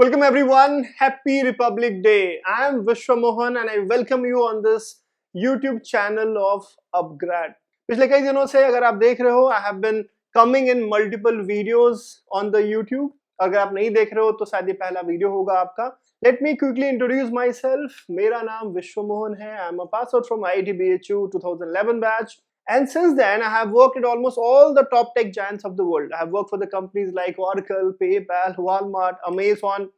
Welcome everyone. Happy Republic Day. I am Vishwa Mohan and I welcome you on this YouTube channel of Upgrad. पिछले कई दिनों से अगर आप देख रहे हो, I have been coming in multiple videos on the YouTube. अगर आप नहीं देख रहे हो तो शायद ये पहला वीडियो होगा आपका. Let me quickly introduce myself. मेरा नाम विश्व मोहन है. I am a pass out from IIT BHU 2011 batch. And since then, I have worked at almost all the top tech giants of the world. I have worked for the companies like Oracle, PayPal, Walmart, Amazon.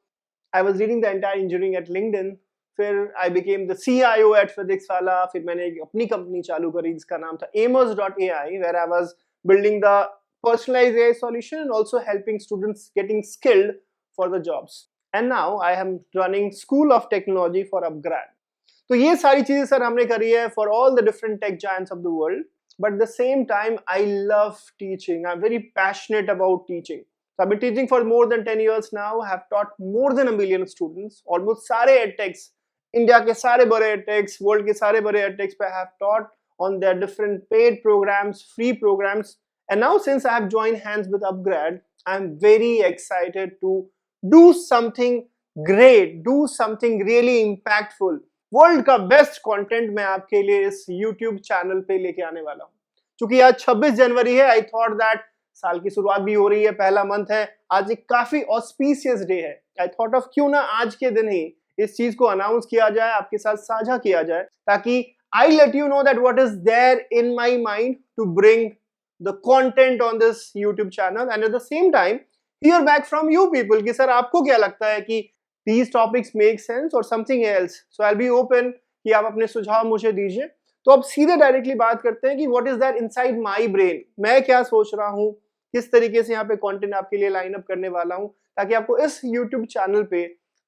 I was leading the entire engineering at LinkedIn. फिर I became the CIO at PhysicsWallah. फिर मैंने एक अपनी company चालू करी जिसका नाम था Amos.ai, where I was building the personalized AI solution and also helping students getting skilled for the jobs. And now I am running School of Technology for Upgrad. तो ये सारी चीजें सर हमने करी है for all the different tech giants of the world. But at the same time, I love teaching. I'm very passionate about teaching. So I've been teaching for more than 10 years now. I have taught more than 1 million students. Almost सारे edtechs, India के सारे बड़े edtechs, world के सारे बड़े edtechs पे I have taught on their different paid programs, free programs. And now since I have joined hands with Upgrad, I'm very excited to do something great, do something really impactful. World का best content मैं आपके लिए इस YouTube channel पे लेके आने वाला हूँ. क्योंकि आज 26 जनवरी है, आई थॉट दैट साल की शुरुआत भी हो रही है, पहला मंथ है, आज एक काफी ऑस्पिशियस डे है. आई थॉट ऑफ क्यों ना आज के दिन ही इस चीज को अनाउंस किया जाए, आपके साथ साझा किया जाए, ताकि I let you know that what is there in my mind to bring the content on this YouTube channel and at the same time hear back from you people कि सर आपको क्या लगता है कि these topics make sense or something else. So I'll be open कि आप अपने सुझाव मुझे दीजिए. तो अब सीधे डायरेक्टली बात करते हैं कि what is that inside my brain. मैं क्या सोच रहा हूँ, किस तरीके से यहाँ पे कंटेंट आपके लिए लाइन अप करने वाला हूँ, ताकि आपको इस YouTube चैनल पे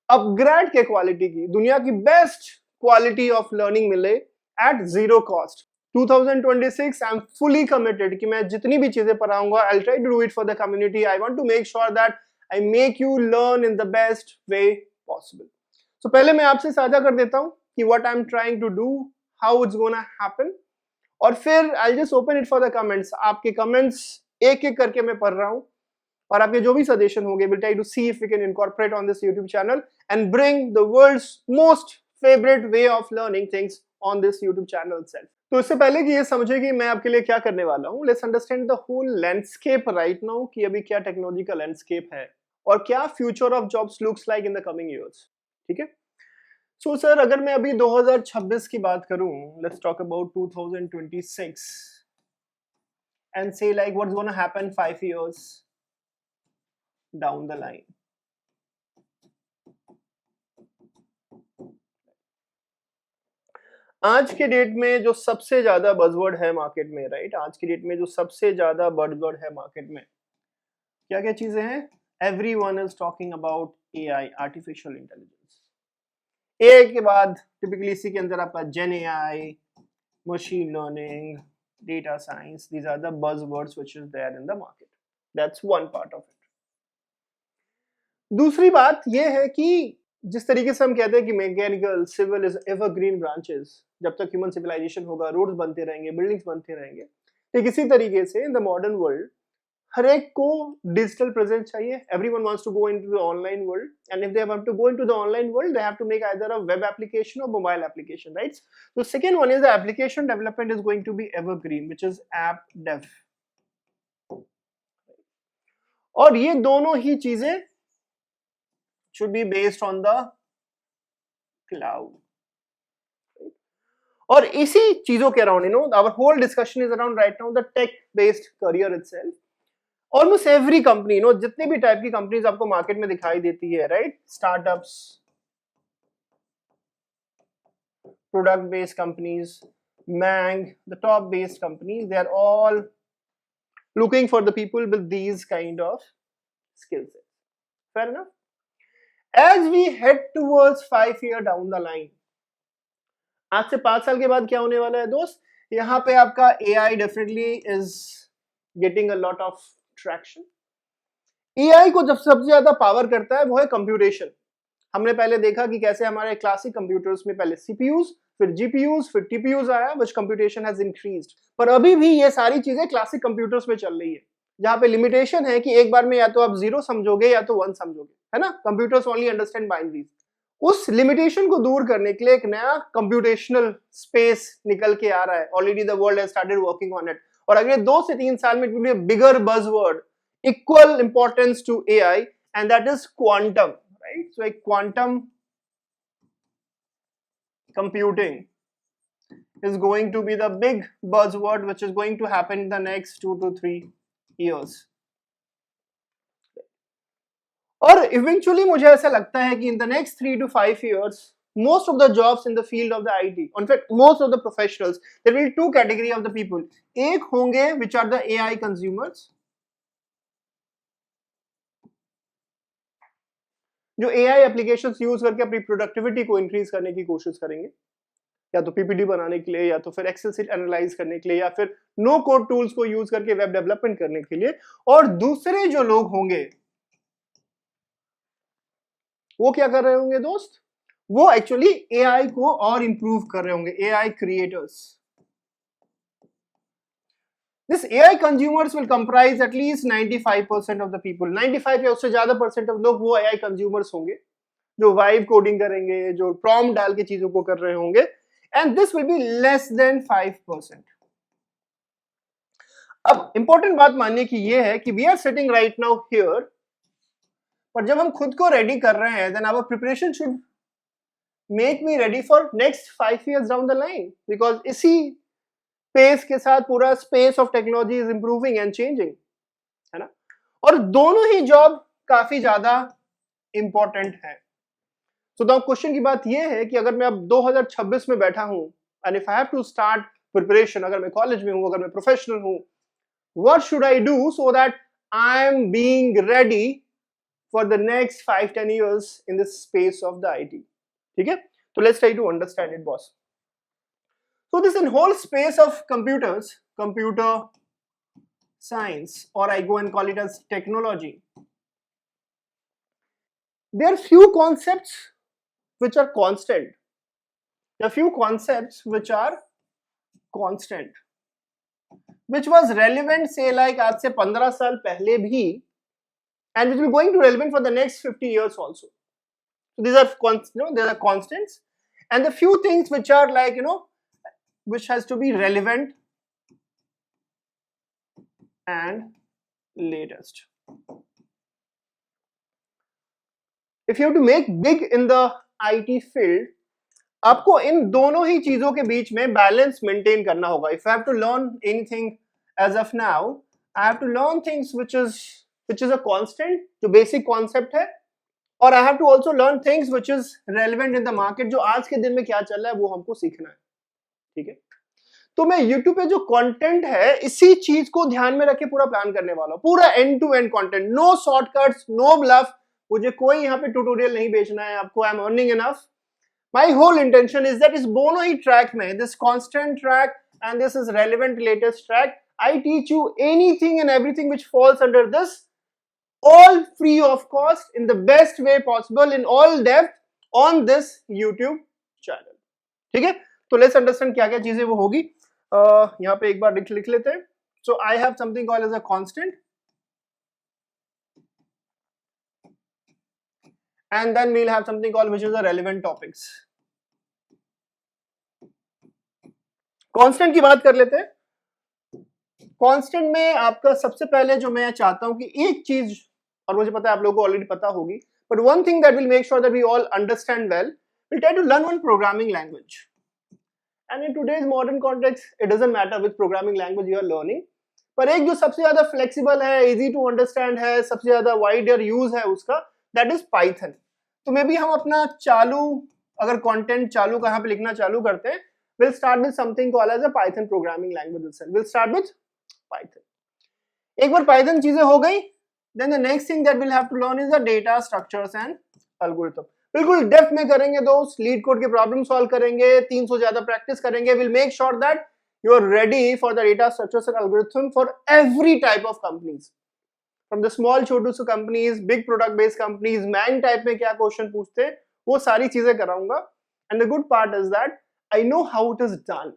अपग्रेड के क्वालिटी की, दुनिया की बेस्ट क्वालिटी ऑफ लर्निंग मिले at zero cost. 2026 I am fully committed कि मैं जितनी भी चीजें पढ़ाऊंगा, I'll try to do it for the community. I want to make sure that I make you learn in the best way possible. So पहले मैं आपसे साझा कर देता हूँ कि what I'm trying to do, how it's gonna happen, और फिर I'll just open it for the comments. आपके comments एक एक करके मैं पढ़ रहा हूँ और आपके जो भी सजेशन होंगे we'll try to see if we can incorporate on this YouTube channel and bring the world's most favorite way of learning things on this YouTube channel itself. तो इससे पहले कि ये समझे कि मैं आपके लिए क्या करने वाला हूँ, let's understand the whole landscape right now कि अभी क्या टेक्नोलॉजी का लैंडस्केप है और क्या future of jobs looks like in the coming years. ठीक है. सो सर अगर मैं अभी 2026 की बात करूं, लेट्स टॉक अबाउट 2026 एंड से like what's gonna happen 5 years down the line. आज के डेट में जो सबसे ज्यादा बज़वर्ड है मार्केट में, राइट, आज की डेट में जो सबसे ज्यादा बज़वर्ड है मार्केट में, क्या क्या चीजें हैं? Everyone is talking about AI, artificial intelligence. AI के बाद typically इसी के अंदर आपका Gen AI, machine learning, data science. These are the buzzwords which is there in the market. That's one part of it. दूसरी बात ये है कि जिस तरीके से हम कहते हैं कि mechanical, civil is evergreen branches, जब तक ह्यूमन सिविलाइजेशन होगा, रोड्स बनते रहेंगे, बिल्डिंग्स बनते रहेंगे. ठीक इसी तरीके से इन द मॉडर्न वर्ल्ड हर एक को डिजिटल प्रेजेंस चाहिए. Everyone wants to go into the online world and if they want to go into the online world they have to make either a web application और mobile application, right. तो second one is the application development is going to be evergreen which is app dev. और ये दोनों ही चीजें should be based on the cloud. और इसी चीजों के around, our whole discussion is around right now the tech based career itself. Almost every company, जितने भी टाइप की कंपनीज आपको मार्केट में दिखाई देती है, right, startups, product based companies, Mang, the top based companies, they are all looking for the people with these kind of skill sets. Fair enough? As we head towards 5 year down the line, आज से 5 साल के बाद क्या होने वाला है दोस्त? यहाँ पे आपका AI definitely is getting a lot of traction. AI को जब सबसे ज्यादा पावर करता है वो है कंप्यूटेशन. हमने पहले देखा कि कैसे हमारे क्लासिक कंप्यूटर्स में पहले CPUs, फिर GPUs, फिर TPUs आया, which computation has increased. पर अभी भी ये सारी चीजें क्लासिक कंप्यूटर्स में चल रही है, जहाँ पे लिमिटेशन है कि एक बार में या तो आप 0 समझोगे या तो 1 समझोगे. है ना, कंप्यूटर्स ओनली अंडरस्टैंड बाइनरीज। उस लिमिटेशन को दूर करने के लिए एक नया कंप्यूटेशनल स्पेस निकल के आ रहा है, already the world has started working on it, और अगले 2 से 3 साल में it will be a bigger buzzword equal importance to AI, and that is quantum, right? So एक quantum computing is going to be the big buzzword which is going to happen in the next 2 to 3 years. और eventually मुझे ऐसा लगता है कि in the next 3 to 5 years most of the jobs in the field of the IT, in fact most of the professionals, there will be 2 category of the people. एक होंगे which are the AI consumers, जो AI applications use करके अपनी productivity को increase करने की कोशिश करेंगे, या तो पीपीटी बनाने के लिए, या तो फिर एक्सेल शीट एनालाइज करने के लिए, या फिर नो कोड टूल्स को यूज करके वेब डेवलपमेंट करने के लिए। और दूसरे जो लोग होंगे वो क्या कर रहे होंगे दोस्त? वो एक्चुअली एआई को और इंप्रूव कर रहे होंगे, AI creators. This AI consumers will comprise at least 95% of the people. 95 या उससे ज्यादा परसेंट ऑफ लोग वो AI consumers होंगे जो वाइब कोडिंग करेंगे, जो प्रॉम्प्ट डाल के चीजों को कर रहे होंगे, and this will be less than 5%. अब इंपॉर्टेंट बात मानने की ये है कि we are sitting right now here, पर जब हम खुद को रेडी कर रहे हैं, then our preparation should make me ready for next 5 years down the line, because इसी स्पेस के साथ पूरा space of technology is improving and changing, है ना? और दोनों ही जॉब काफी ज्यादा इंपॉर्टेंट है। तो क्वेश्चन की बात यह है कि अगर मैं अब 2026 में बैठा हूं and if I have to start preparation, अगर मैं कॉलेज में हूं, अगर मैं प्रोफेशनल हूं, what should I do so that I am being ready for the next 5-10 years in this space of the IT? ठीक है, तो let's try to understand it boss. So this whole space of computers, computer science, or I go and call it as technology, there are few concepts which are constant. There are few concepts which are constant, which was relevant say like आज से 15 साल पहले भी, and which will going to relevant for the next 50 years also. So these are there are constants, and the few things which are like which has to be relevant and latest. If you have to make big in the IT field, आपको इन दोनों ही चीजों के बीच में balance maintain करना होगा. If I have to learn anything as of now, I have to learn things which is a constant, जो basic concept है, और I have to also learn things which is relevant in the market, जो आज के दिन में क्या चल रहा है वो हमको सीखना है. ठीक है, तो मैं YouTube पे जो कंटेंट है इसी चीज को ध्यान में रख के पूरा प्लान करने वाला हूं, पूरा end to end content, no shortcuts, no bluff. मुझे कोई यहाँ पे ट्यूटोरियल नहीं बेचना है आपको. I am earning enough. My whole intention is that इस दोनों ही ट्रैक में, this constant track and this is relevant latest track, I teach you anything and everything which falls under this, all free of cost, in the best way possible, in all depth on this YouTube channel. ठीक है, तो let's understand क्या क्या चीजें वो होगी. यहाँ पे एक बार लिख लेते हैं. So I have something called as a constant, and then we will have something called which is a relevant topics. Constant की बात कर लेते हैं. कांस्टेंट में आपका सबसे पहले जो मैं चाहता हूं कि एक चीज, और मुझे पता है आप लोगों को ऑलरेडी पता होगी, but one thing that will make sure that we all understand well, we'll try to learn one programming language. And in today's modern context, it doesn't matter which programming language you are learning, पर एक जो सबसे ज्यादा flexible है, easy to understand है, सबसे ज्यादा wider use है उसका, दैट इज पाइथन. तो मे बी हम अपना चालू, अगर कंटेंट चालू कहाँ पे लिखना चालू करते हैं, we'll start with something called as a Python programming language itself. We'll start with Python. एक बार Python चीजें हो गई, then the next thing that we'll have to learn is the data structures and algorithm. बिल्कुल depth में करेंगे दोस्त, LeetCode के problem solve करेंगे, 300 ज्यादा प्रैक्टिस करेंगे. Will make sure that you are ready for the data structures and algorithm for every type of companies, from the small छोटू companies, big product based companies, मैन type में क्या question पूछते हैं वो सारी चीजें कराऊंगा. And the good part is that I know how it is done.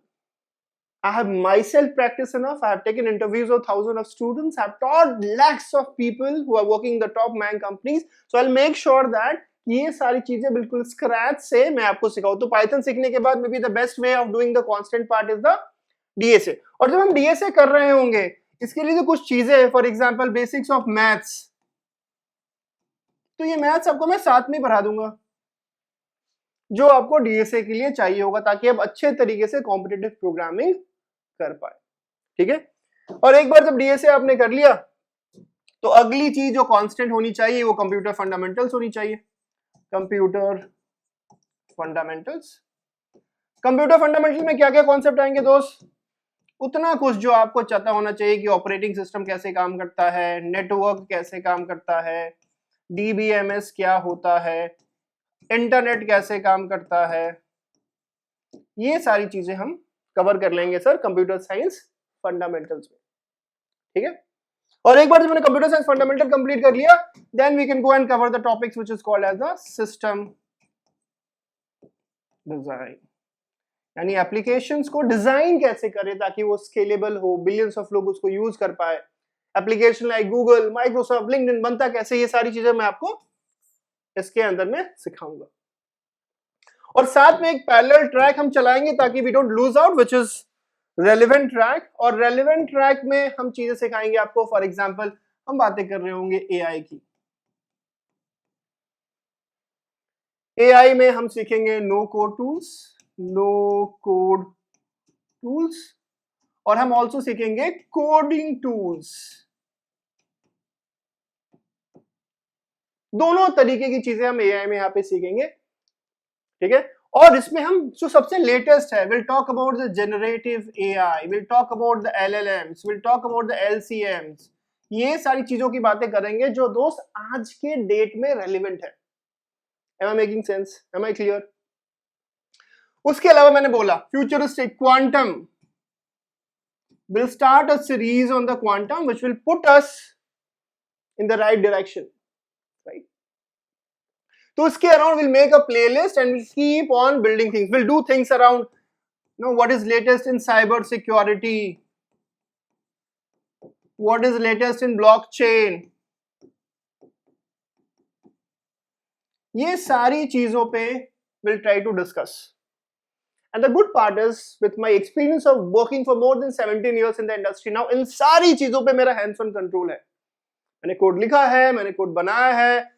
I have myself practiced enough. I have taken interviews of thousands of students. I have taught lakhs of people who are working in the top man companies. So I'll make sure that ये सारी चीजें बिल्कुल scratch से मैं आपको सिखाऊं. तो Python सीखने के बाद may be the best way of doing the constant part is the DSA. और जब हम डीएसए कर रहे होंगे इसके लिए तो कुछ चीजें हैं. For example basics of maths, तो ये मैथ्स आपको मैं साथ में पढ़ा दूंगा जो आपको डीएसए के लिए चाहिए होगा ताकि आप अच्छे तरीके से कॉम्पिटिटिव प्रोग्रामिंग कर पाए. ठीक है. और एक बार जब डीएसए आपने कर लिया तो अगली चीज जो कांस्टेंट होनी चाहिए वो कंप्यूटर फंडामेंटल्स होनी चाहिए. Computer fundamentals. कंप्यूटर फंडामेंटल में क्या क्या कॉन्सेप्ट आएंगे दोस्त? उतना कुछ जो आपको पता होना चाहिए कि ऑपरेटिंग सिस्टम कैसे काम करता है, नेटवर्क कैसे काम करता है, डीबीएमएस क्या होता है, इंटरनेट कैसे काम करता है, ये सारी चीजें हम कवर कर लेंगे सर कंप्यूटर साइंस फंडामेंटल्स में. ठीक है. और एक बार जब मैंने कंप्यूटर साइंस फंडामेंटल कंप्लीट कर लिया then we can go and cover the topics which is called as the system design. यानी एप्लीकेशंस को डिजाइन कैसे करें ताकि वो स्केलेबल हो, बिलियंस ऑफ लोग उसको यूज कर पाए. Application like Google, Microsoft, LinkedIn बनता कैसे, ये सारी चीजें मैं आपको इसके अंदर में सिखाऊंगा. और साथ में एक पैरेलल ट्रैक हम चलाएंगे ताकि we don't lose out which is relevant track. और रेलेवेंट ट्रैक में हम चीजें सिखाएंगे आपको. फॉर एग्जांपल हम बातें कर रहे होंगे एआई की. एआई में हम सीखेंगे नो कोड टूल्स और हम ऑल्सो सीखेंगे कोडिंग टूल्स. दोनों तरीके की चीजें हम एआई में यहां पे सीखेंगे. ठीक है. और इसमें हम जो सबसे लेटेस्ट है, will talk about the generative AI, will talk about the LLMs, will talk about the LCMs. ये सारी चीजों की बातें करेंगे जो दोस्त आज के डेट में रेलिवेंट है. Am I making sense? Am I clear? उसके अलावा मैंने बोला futuristic quantum. We'll start a series on the quantum which will put us in the right direction, right? So उसके around we'll make a playlist and we'll keep on building things. We'll do things around, you know, what is latest in cyber security, what is latest in blockchain. ये सारी चीजों पे we'll try to discuss. And the good part is, with my experience of working for more than 17 years in the industry now, इन सारी चीजों पे मेरा hands on control है. मैंने कोड लिखा है, मैंने कोड बनाया है,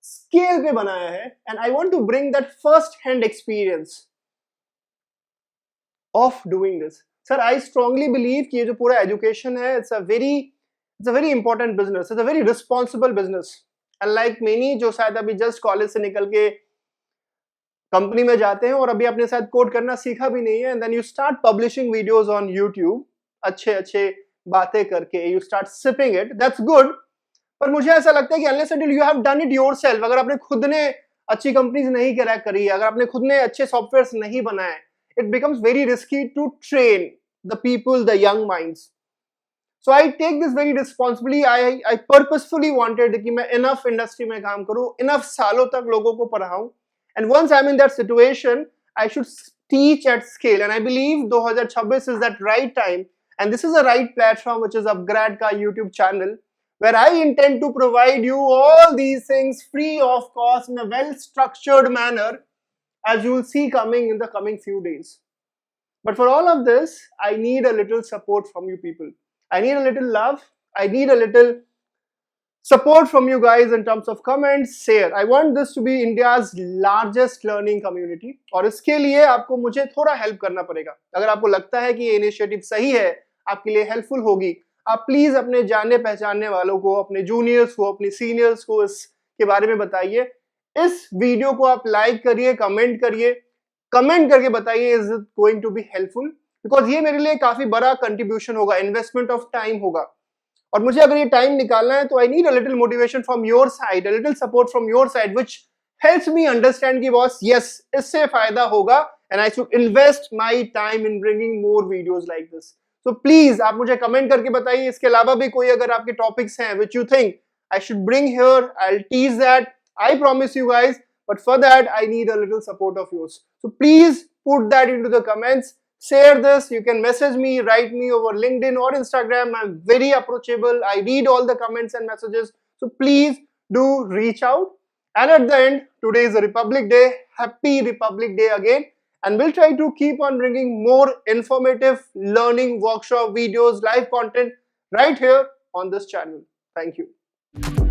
स्केल पे बनाया है, and I want to bring that first hand experience of doing this. Sir, I strongly believe कि ये जो पूरा education है, it's a very important business. It's a very responsible business. Unlike many जो शायद अभी just कॉलेज से निकल के कंपनी में जाते हैं और अभी अपने साथ कोड करना सीखा भी नहीं है, and then you start publishing videos on YouTube, अच्छे बातें करके you start sipping it. That's good. पर मुझे ऐसा लगता है कि unless until you have done it yourself, अगर आपने खुद ने अच्छी कंपनीज नहीं क्रैक करी, अगर आपने खुद ने अच्छे सॉफ्टवेयर्स नहीं बनाए, it becomes very risky to train the people, the young minds. So I take this very responsibly. I purposefully wanted कि मैं enough industry में काम करूं, enough सालों तक लोगों को पढ़ाऊं. And once I'm in that situation, I should teach at scale. And I believe 2026 is that right time. And this is a right platform, which is Upgrad ka YouTube channel, where I intend to provide you all these things free of cost in a well-structured manner, as you will see coming in the coming few days. But for all of this, I need a little support from you people. I need a little love. I need a little support from you guys in terms of comments, share. I want this to be India's largest learning community. और इसके लिए आपको मुझे थोड़ा help करना पड़ेगा. अगर आपको लगता है कि ये इनिशिएटिव सही है, आपके लिए हेल्पफुल होगी, आप प्लीज अपने जानने पहचानने वालों को, अपने जूनियर्स को, अपने सीनियर्स को इसके बारे में बताइए. इस वीडियो को आप लाइक करिए, कमेंट करिए, कमेंट करके बताइए is it going to be helpful, because ये मेरे लिए काफी बड़ा कंट्रीब्यूशन होगा, इन्वेस्टमेंट ऑफ टाइम होगा. और मुझे अगर ये टाइम निकालना है तो I need a little motivation from your side, a little support from your side, which helps me understand कि बॉस यस इससे फायदा होगा and I should invest my time in bringing more videos like this. So please आप मुझे comment करके बताइए. इसके अलावा भी कोई अगर आपके टॉपिक्स हैं which you think I should bring here, I will teach that, I promise you guys. But for that I need a little support of yours. So please put that into the comments. share this. You can message me, write me over LinkedIn or Instagram. I'm very approachable. I read all the comments and messages. So please do reach out. And at the end, today is the Republic Day. Happy Republic Day again. And we'll try to keep on bringing more informative learning workshop videos, live content right here on this channel. Thank you.